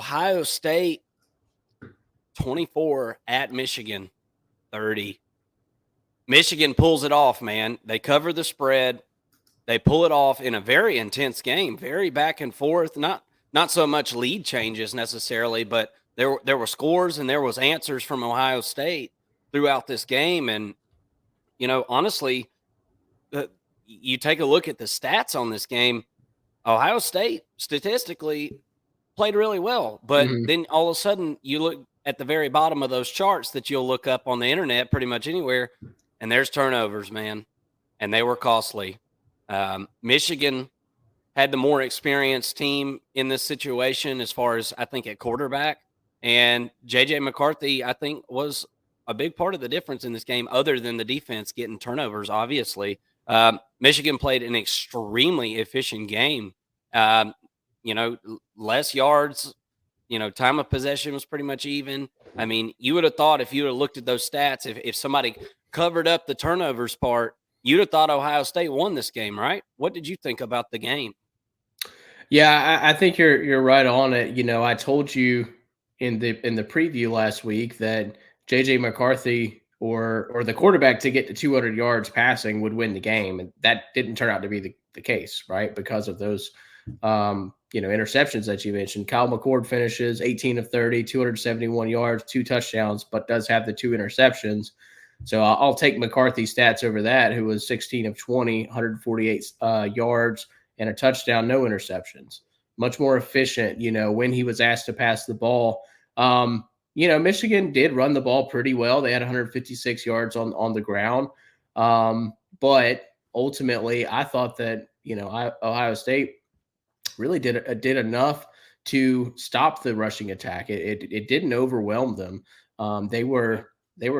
Ohio State 24 at Michigan 30. Michigan pulls it off, man. They cover the spread. They pull it off in a very intense game, very back and forth. Not so much lead changes necessarily, but there were scores and there was answers from Ohio State throughout this game. And honestly, you take a look at the stats on this game. Ohio State statistically played really well, but then all of a sudden you look at the very bottom of those charts that you'll look up on the internet pretty much anywhere, and there's turnovers, man, and they were costly. Michigan had the more experienced team in this situation as far as I think at quarterback, and J.J. McCarthy, I think, was a big part of the difference in this game other than the defense getting turnovers, obviously. Michigan played an extremely efficient game. Less yards, time of possession was pretty much even. I mean, you would have thought if you would have looked at those stats, if somebody covered up the turnovers part, you'd have thought Ohio State won this game, right? What did you think about the game? Yeah, I think you're right on it. I told you in the preview last week that JJ McCarthy or the quarterback to get to 200 yards passing would win the game, and that didn't turn out to be the case, right? Because of those interceptions that you mentioned. Kyle McCord finishes 18 of 30, 271 yards, 2 touchdowns, but does have the 2 interceptions. So I'll take McCarthy's stats over that, who was 16 of 20, 148 yards and a touchdown, no interceptions. Much more efficient, when he was asked to pass the ball. Michigan did run the ball pretty well. They had 156 yards on the ground. But ultimately, I thought that, Ohio State really did enough to stop the rushing attack. It didn't overwhelm them. They were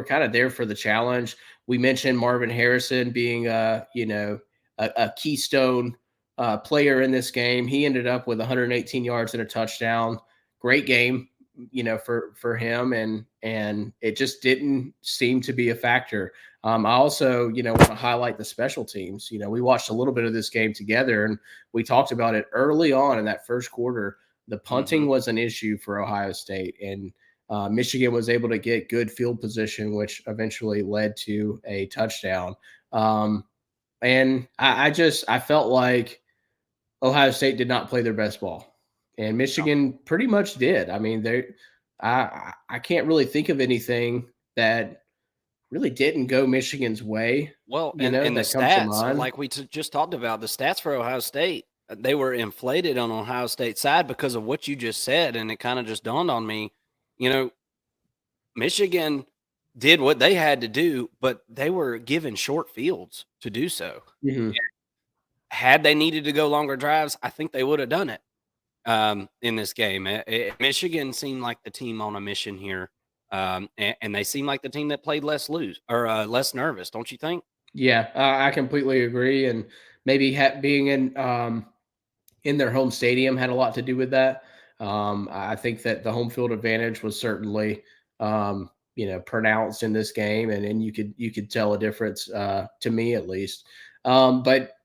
kind of there for the challenge. We mentioned Marvin Harrison being a keystone player in this game. He ended up with 118 yards and a touchdown. Great game, for him, and it just didn't seem to be a factor. I also, want to highlight the special teams. We watched a little bit of this game together, and we talked about it early on in that first quarter. The punting was an issue for Ohio State, and Michigan was able to get good field position, which eventually led to a touchdown. And I felt like Ohio State did not play their best ball, and Michigan pretty much did. I mean, I can't really think of anything that really didn't go Michigan's way. Well, and the stats, like we just talked about, the stats for Ohio State, they were inflated on Ohio State's side because of what you just said, and it kind of just dawned on me, Michigan did what they had to do, but they were given short fields to do so. Had they needed to go longer drives, I think they would have done it in this game. Michigan seemed like the team on a mission here, and they seem like the team that played less nervous, don't you think? Yeah, I completely agree, and maybe being in their home stadium had a lot to do with that. I think that the home field advantage was certainly pronounced in this game, and you could tell a difference to me at least. But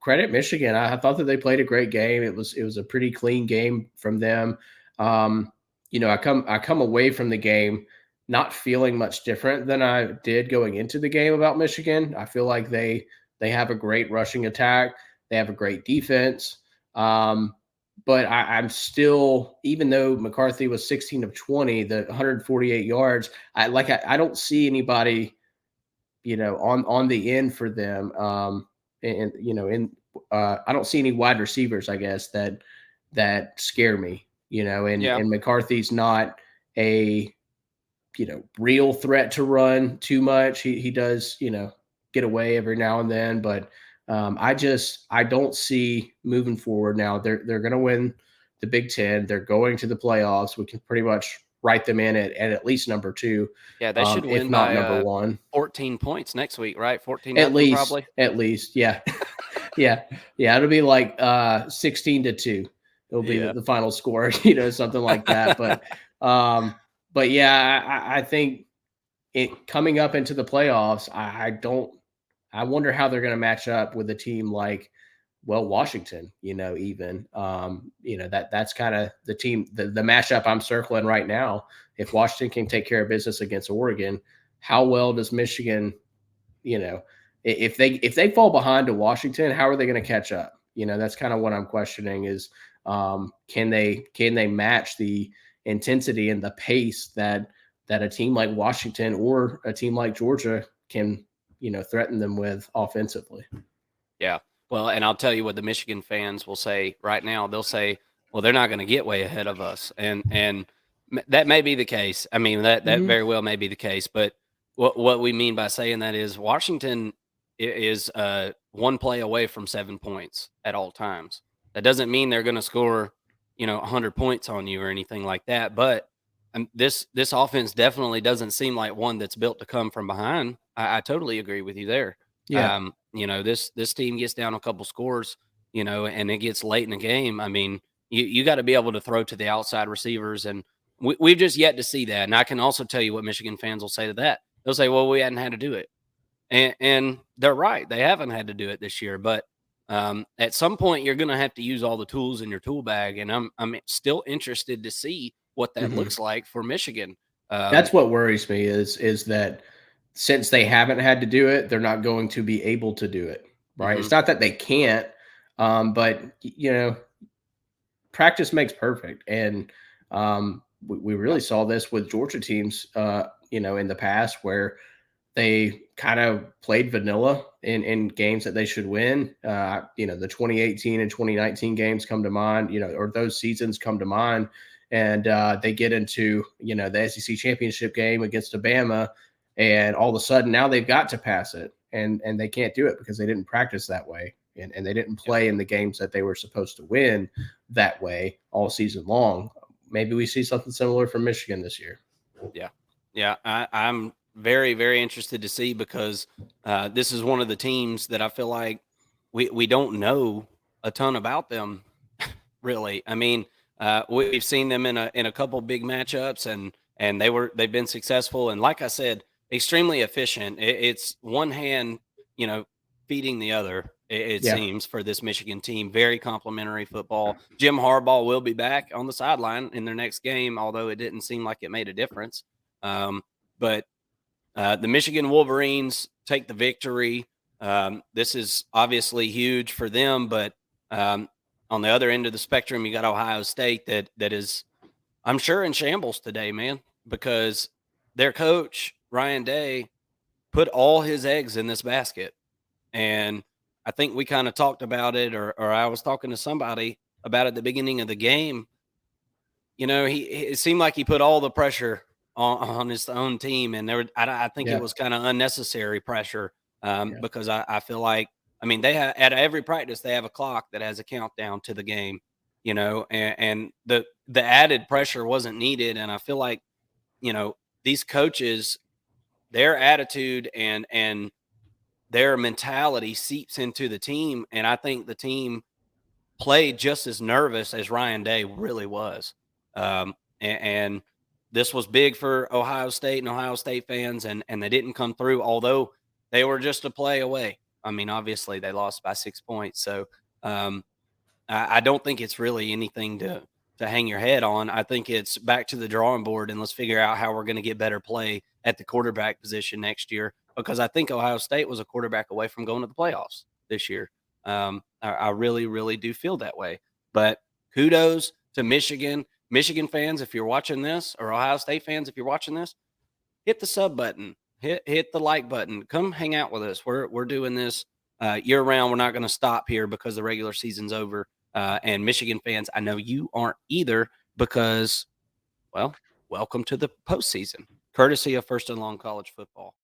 credit Michigan. I thought that they played a great game. It was a pretty clean game from them. I come away from the game not feeling much different than I did going into the game about Michigan. I feel like they have a great rushing attack. They have a great defense. But I'm still, even though McCarthy was 16 of 20, the 148 yards, I don't see anybody, on the end for them. I don't see any wide receivers, I guess, that scare me, and McCarthy's not a, real threat to run too much. He does, get away every now and then, but I don't see moving forward now. They're going to win the Big Ten. They're going to the playoffs. We can pretty much write them in at least number 2. Yeah, they should win, if not by number 1. 14 points next week, right? 14 at least, probably. At least, yeah. yeah. It'll be like 16-2. It'll be the final score, something like that. But yeah, I think it coming up into the playoffs, I wonder how they're going to match up with a team like Washington, even, that's kind of the team, the matchup I'm circling right now. If Washington can take care of business against Oregon, how well does Michigan, you know, if they fall behind to Washington, how are they going to catch up? That's kind of what I'm questioning is, can they match the intensity and the pace that a team like Washington or a team like Georgia can, threaten them with offensively. Yeah. Well, and I'll tell you what the Michigan fans will say right now. They'll say, "Well, they're not going to get way ahead of us," and that may be the case. I mean, that Mhm. very well may be the case. But what we mean by saying that is Washington is one play away from 7 points at all times. That doesn't mean they're going to score, 100 points on you or anything like that. But this offense definitely doesn't seem like one that's built to come from behind. I totally agree with you there. Yeah. This team gets down a couple scores, and it gets late in the game. I mean, you got to be able to throw to the outside receivers, and we've just yet to see that. And I can also tell you what Michigan fans will say to that. They'll say, "Well, we hadn't had to do it," and they're right. They haven't had to do it this year, but at some point, you're going to have to use all the tools in your tool bag, and I'm still interested to see what that Mhm. looks like for Michigan. That's what worries me is that since they haven't had to do it, they're not going to be able to do it, right? Mhm. It's not that they can't, but practice makes perfect, and we Yeah, really saw this with Georgia teams, in the past where they kind of played vanilla in games that they should win. The 2018 and 2019 games come to mind, or those seasons come to mind. And they get into, the SEC championship game against Alabama. And all of a sudden now they've got to pass it. And they can't do it because they didn't practice that way. And they didn't yeah, play in the games that they were supposed to win that way all season long. Maybe we see something similar from Michigan this year. yeah, yeah. I'm very, very interested to see because this is one of the teams that I feel like we don't know a ton about them really. I mean, we've seen them in a couple big matchups, and they've been successful. And like I said, extremely efficient. It's one hand, you know, feeding the other. It Yeah. seems for this Michigan team, very complimentary football. Jim Harbaugh will be back on the sideline in their next game, although it didn't seem like it made a difference. But the Michigan Wolverines take the victory. This is obviously huge for them, but on the other end of the spectrum, you got Ohio State that is, I'm sure, in shambles today, man, because their coach Ryan Day put all his eggs in this basket, and I think we kind of talked about it, or I was talking to somebody about it at the beginning of the game. It seemed like he put all the pressure on his own team, and I think it Yeah. was kind of unnecessary pressure Yeah. because I feel like, I mean, they have at every practice they have a clock that has a countdown to the game, and the added pressure wasn't needed, and I feel like these coaches, their attitude and their mentality seeps into the team, and I think the team played just as nervous as Ryan Day really was. And this was big for Ohio State and Ohio State fans, and they didn't come through, although they were just a play away. I mean, obviously they lost by 6 points. So um, I don't think it's really anything to hang your head on. I think it's back to the drawing board and let's figure out how we're going to get better play at the quarterback position next year. Because I think Ohio State was a quarterback away from going to the playoffs this year. I really, really do feel that way. But kudos to Michigan fans, if you're watching this, or Ohio State fans, if you're watching this, hit the sub button, hit the like button. Come hang out with us. We're doing this year round. We're not going to stop here because the regular season's over. And Michigan fans, I know you aren't either because, well, welcome to the postseason, courtesy of First and Long College Football.